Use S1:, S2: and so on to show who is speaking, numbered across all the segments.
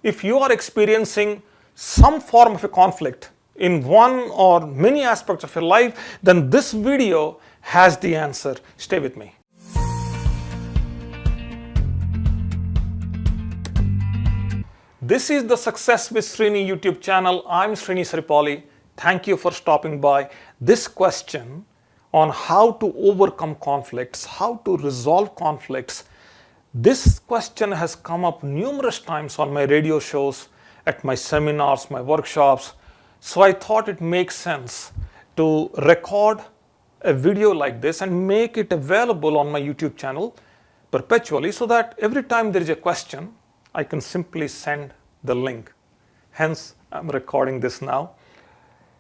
S1: if you are experiencing some form of a conflict in one or many aspects of your life, then this video has the answer. Stay with me. This is the Success with Srini YouTube channel. I'm Srini Saripalli. Thank you for stopping by. This question on how to overcome conflicts, how to resolve conflicts, this question has come up numerous times on my radio shows, at my seminars, my workshops. So I thought it makes sense to record a video like this and make it available on my YouTube channel perpetually, so that every time there is a question, I can simply send the link. Hence, I'm recording this now.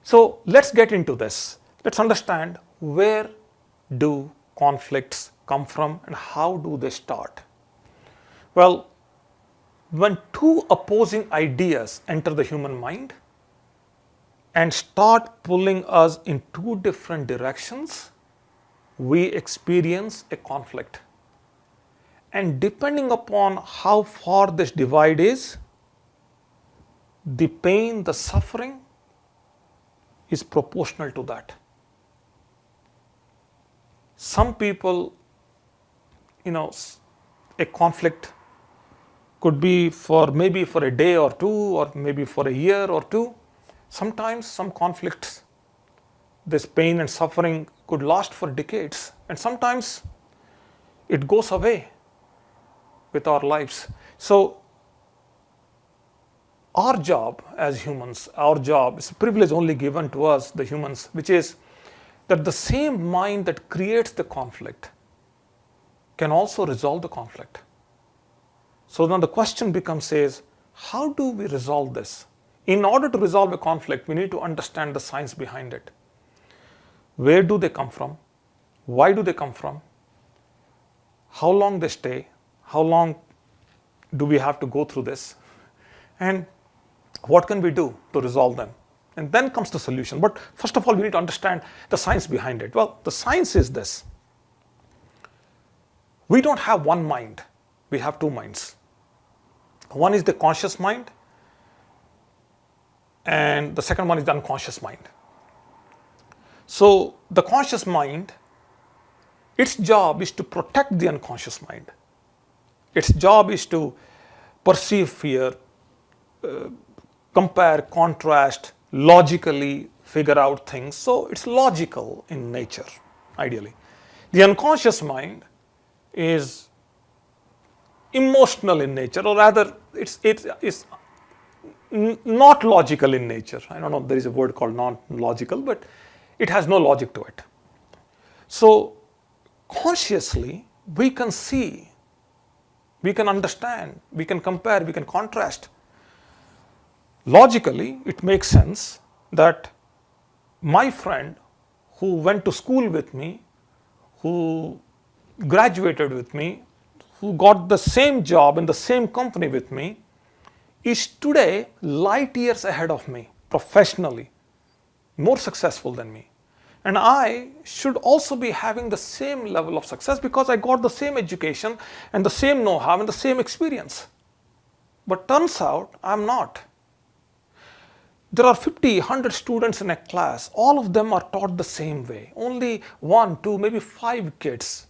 S1: So let's get into this. Let's understand, where do conflicts come from and how do they start? Well, when two opposing ideas enter the human mind and start pulling us in two different directions, we experience a conflict. And depending upon how far this divide is, the pain, the suffering is proportional to that. Some people, a conflict could be maybe for a day or two, or maybe for a year or two. Sometimes some conflicts, this pain and suffering could last for decades, and sometimes it goes away with our lives. So our job as humans, our job is a privilege only given to us, the humans, which is that the same mind that creates the conflict can also resolve the conflict. So then the question becomes how do we resolve this? In order to resolve a conflict, we need to understand the science behind it. Where do they come from? Why do they come from? How long they stay? How long do we have to go through this? And what can we do to resolve them? And then comes the solution. But first of all, we need to understand the science behind it. Well, the science is this. We don't have one mind. We have two minds. One is the conscious mind, and the second one is the unconscious mind. So the conscious mind, its job is to protect the unconscious mind. Its job is to perceive fear, compare, contrast, logically figure out things. So it's logical in nature, ideally. The unconscious mind is emotional in nature, or rather it's not logical in nature. I don't know if there is a word called non-logical, but it has no logic to it. So consciously we can see, we can understand, we can compare, we can contrast. Logically, it makes sense that my friend who went to school with me, who graduated with me, who got the same job in the same company with me, is today light years ahead of me professionally, more successful than me. And I should also be having the same level of success because I got the same education and the same know-how and the same experience. But turns out I'm not. There are 50, 100 students in a class. All of them are taught the same way. Only 1, 2, maybe 5 kids,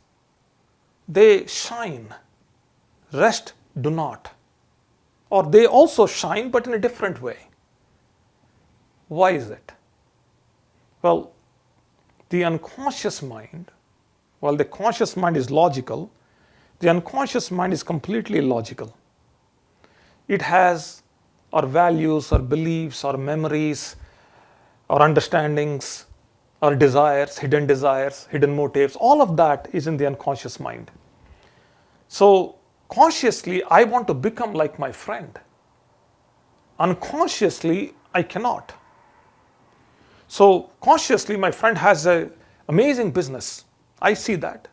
S1: they shine. Rest do not. Or they also shine, but in a different way. Why is it? Well, the unconscious mind, while the conscious mind is logical, the unconscious mind is completely illogical. It has our values, our beliefs, our memories, our understandings, our desires, hidden motives, all of that is in the unconscious mind. So consciously, I want to become like my friend. Unconsciously, I cannot. So consciously, my friend has an amazing business. I see that.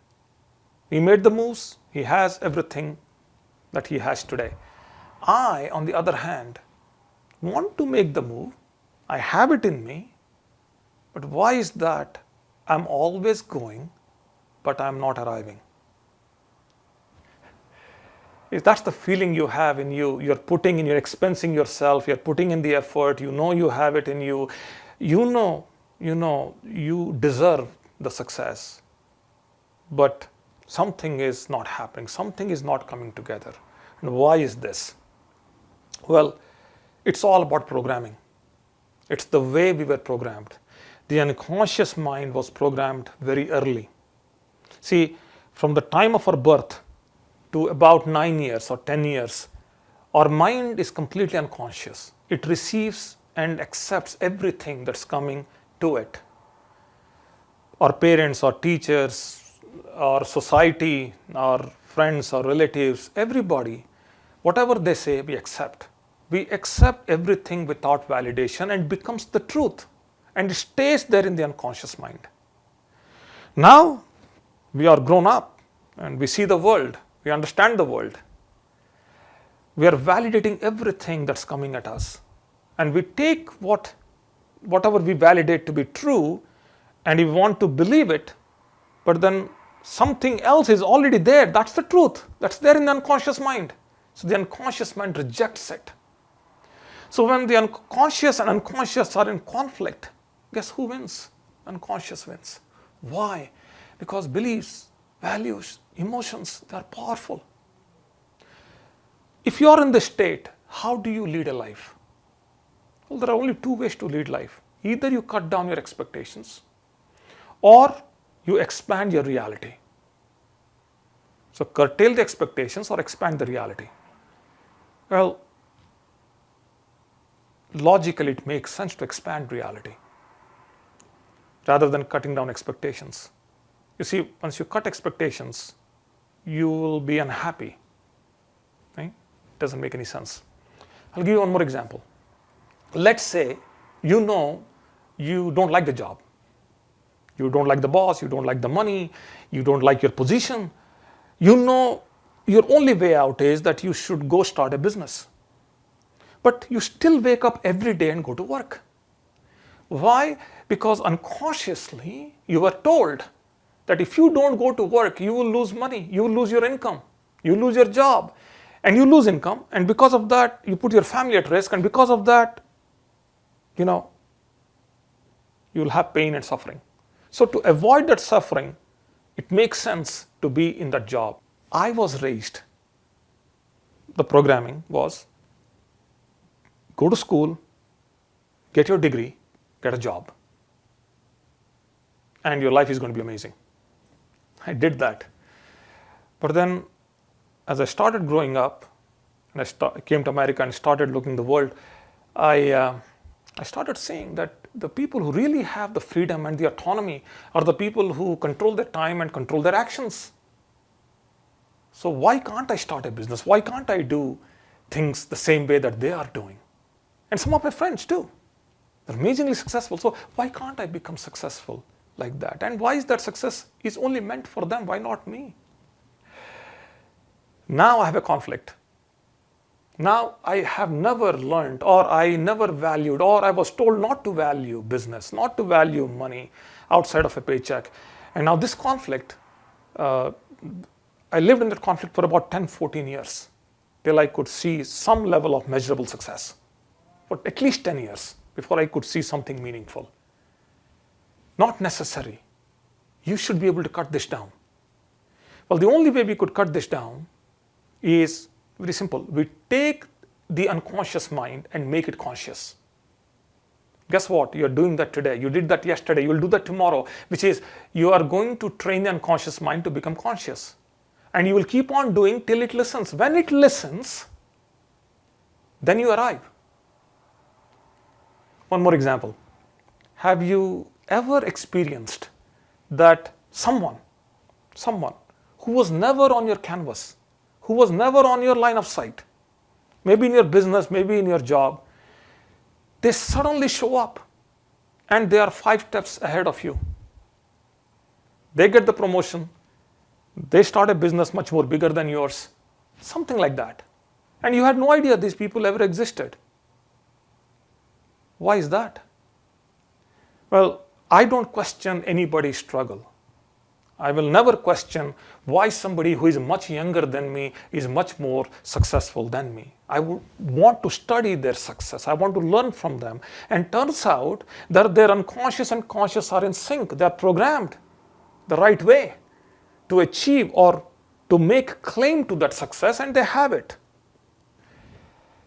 S1: He made the moves. He has everything that he has today. I, on the other hand, want to make the move. I have it in me. But why is that? I'm always going, but I'm not arriving. Is that's the feeling you have in you. You're putting in, you're expensing yourself, you're putting in the effort, you know you have it in you. You deserve the success. But something is not happening, something is not coming together. And why is this? Well, it's all about programming. It's the way we were programmed. The unconscious mind was programmed very early. See, from the time of our birth to about 9 years or 10 years, our mind is completely unconscious. It receives and accepts everything that's coming to it. Our parents, our teachers, our society, our friends, our relatives, everybody, whatever they say, we accept. We accept everything without validation and it becomes the truth. And it stays there in the unconscious mind. Now, we are grown up and we see the world. We understand the world. We are validating everything that's coming at us. And we take whatever we validate to be true and we want to believe it, but then something else is already there. That's the truth. That's there in the unconscious mind. So the unconscious mind rejects it. So when the unconscious and unconscious are in conflict, guess who wins? Unconscious wins. Why? Because beliefs, values, emotions, they are powerful. If you are in this state, how do you lead a life? Well, there are only two ways to lead life. Either you cut down your expectations or you expand your reality. So curtail the expectations or expand the reality. Well, logically it makes sense to expand reality rather than cutting down expectations. You see, once you cut expectations, you will be unhappy. Right? Doesn't make any sense. I'll give you one more example. Let's say you know you don't like the job. You don't like the boss, you don't like the money, you don't like your position. You know your only way out is that you should go start a business. But you still wake up every day and go to work. Why? Because unconsciously you were told that if you don't go to work, you will lose money, you will lose your income, you lose your job, and you lose income. And because of that, you put your family at risk. And because of that, you'll have pain and suffering. So to avoid that suffering, it makes sense to be in that job. I was raised, the programming was, go to school, get your degree, get a job, and your life is going to be amazing. I did that. But then, as I started growing up, and I came to America and started looking at the world, I started seeing that the people who really have the freedom and the autonomy are the people who control their time and control their actions. So why can't I start a business? Why can't I do things the same way that they are doing? And some of my friends too. They're amazingly successful. So why can't I become successful like that? And why is that success is only meant for them? Why not me? Now I have a conflict. Now I have never learned, or I never valued, or I was told not to value business, not to value money outside of a paycheck. And now this conflict, I lived in that conflict for about 10, 14 years till I could see some level of measurable success. For at least 10 years before I could see something meaningful. Not necessary. You should be able to cut this down. Well, the only way we could cut this down is very simple. We take the unconscious mind and make it conscious. Guess what? You're doing that today. You did that yesterday. You'll do that tomorrow, which is you are going to train the unconscious mind to become conscious. And you will keep on doing till it listens. When it listens, then you arrive. One more example. Have you ever experienced that someone who was never on your canvas, who was never on your line of sight, maybe in your business, maybe in your job, they suddenly show up and they are 5 steps ahead of you. They get the promotion, they start a business much more bigger than yours, something like that. And you had no idea these people ever existed. Why is that? Well, I don't question anybody's struggle. I will never question why somebody who is much younger than me is much more successful than me. I would want to study their success. I want to learn from them. And turns out that their unconscious and conscious are in sync. They are programmed the right way to achieve or to make claim to that success, and they have it.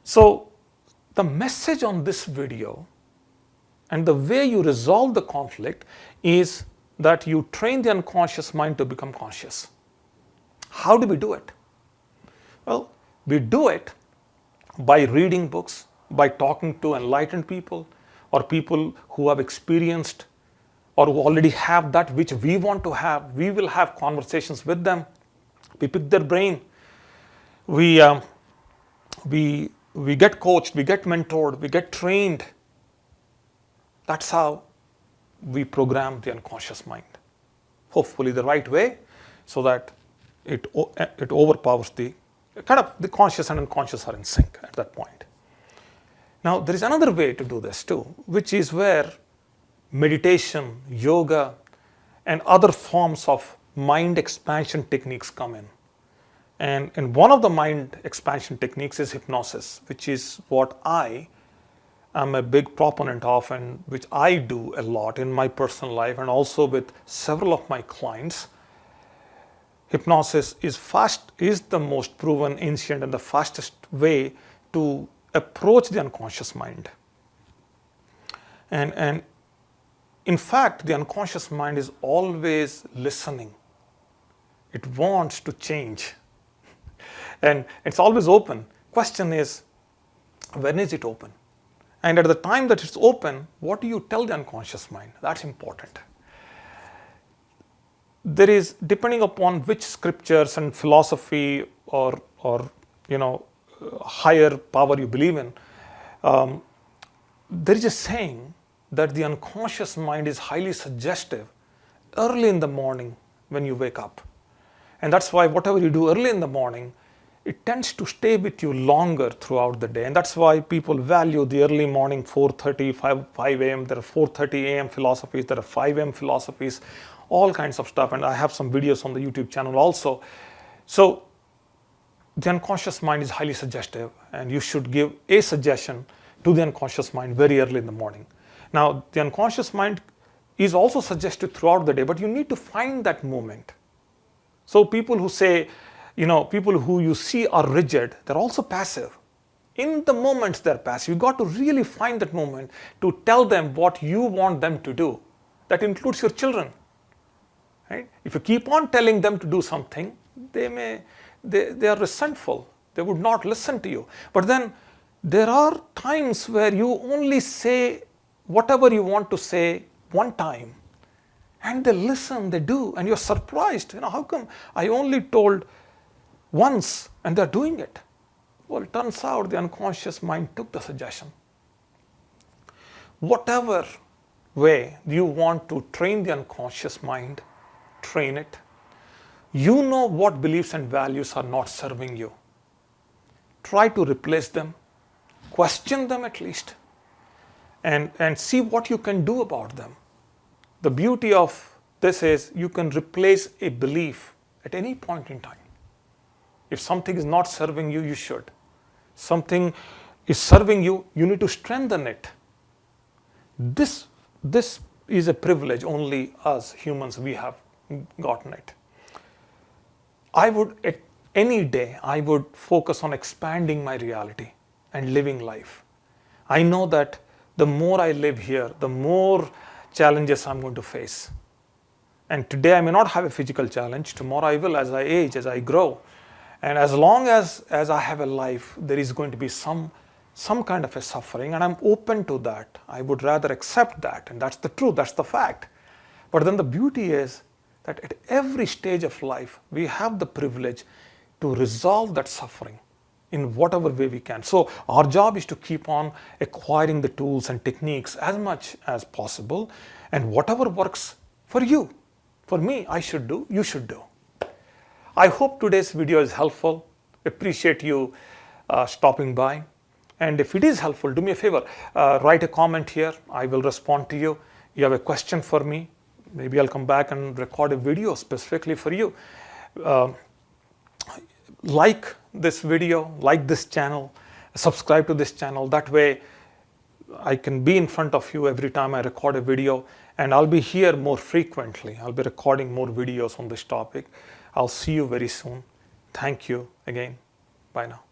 S1: So the message on this video and the way you resolve the conflict is that you train the unconscious mind to become conscious. How do we do it? Well, we do it by reading books, by talking to enlightened people or people who have experienced or who already have that which we want to have. We will have conversations with them. We pick their brain. We get coached, we get mentored, we get trained. That's how we program the unconscious mind. Hopefully the right way, so that it overpowers the conscious and unconscious are in sync at that point. Now there is another way to do this too, which is where meditation, yoga, and other forms of mind expansion techniques come in. And one of the mind expansion techniques is hypnosis, which is what I am a big proponent of and which I do a lot in my personal life and also with several of my clients. Hypnosis is the most proven, ancient, and the fastest way to approach the unconscious mind. And in fact, the unconscious mind is always listening. It wants to change. And it's always open. Question is, when is it open? And at the time that it's open, what do you tell the unconscious mind? That's important. There is, depending upon which scriptures and philosophy or higher power you believe in, there is a saying that the unconscious mind is highly suggestive early in the morning when you wake up. And that's why whatever you do early in the morning, it tends to stay with you longer throughout the day. And that's why people value the early morning 4:30, 5 a.m. There are 4:30 a.m. philosophies, there are 5 a.m. philosophies, all kinds of stuff. And I have some videos on the YouTube channel also. So the unconscious mind is highly suggestive, and you should give a suggestion to the unconscious mind very early in the morning. Now, the unconscious mind is also suggestive throughout the day, but you need to find that moment. So people who say, people who you see are rigid, they're also passive. In the moments they're passive, you got to really find that moment to tell them what you want them to do. That includes your children. Right? If you keep on telling them to do something, they are resentful. They would not listen to you. But then there are times where you only say whatever you want to say one time, and they listen, they do, and you're surprised. How come I only told once and they're doing it? Well, it turns out the unconscious mind took the suggestion. Whatever way you want to train the unconscious mind, train it. You know what beliefs and values are not serving you. Try to replace them, question them at least, and see what you can do about them. The beauty of this is you can replace a belief at any point in time. If something is not serving you, you should. Something is serving you, you need to strengthen it. This is a privilege only us humans, we have gotten it. At any day, I would focus on expanding my reality and living life. I know that the more I live here, the more challenges I'm going to face. And today I may not have a physical challenge, tomorrow I will as I age, as I grow. And as long as I have a life, there is going to be some kind of a suffering, and I'm open to that. I would rather accept that, and that's the truth, that's the fact. But then the beauty is that at every stage of life, we have the privilege to resolve that suffering in whatever way we can. So our job is to keep on acquiring the tools and techniques as much as possible, and whatever works for you, for me, I should do, you should do. I hope today's video is helpful. Appreciate you stopping by. And if it is helpful, do me a favor, write a comment here. I will respond to you. You have a question for me, Maybe I'll come back and record a video specifically for you. Like this video, like this channel, subscribe to this channel. That way I can be in front of you every time I record a video, and I'll be here more frequently. I'll be recording more videos on this topic. I'll see you very soon. Thank you again. Bye now.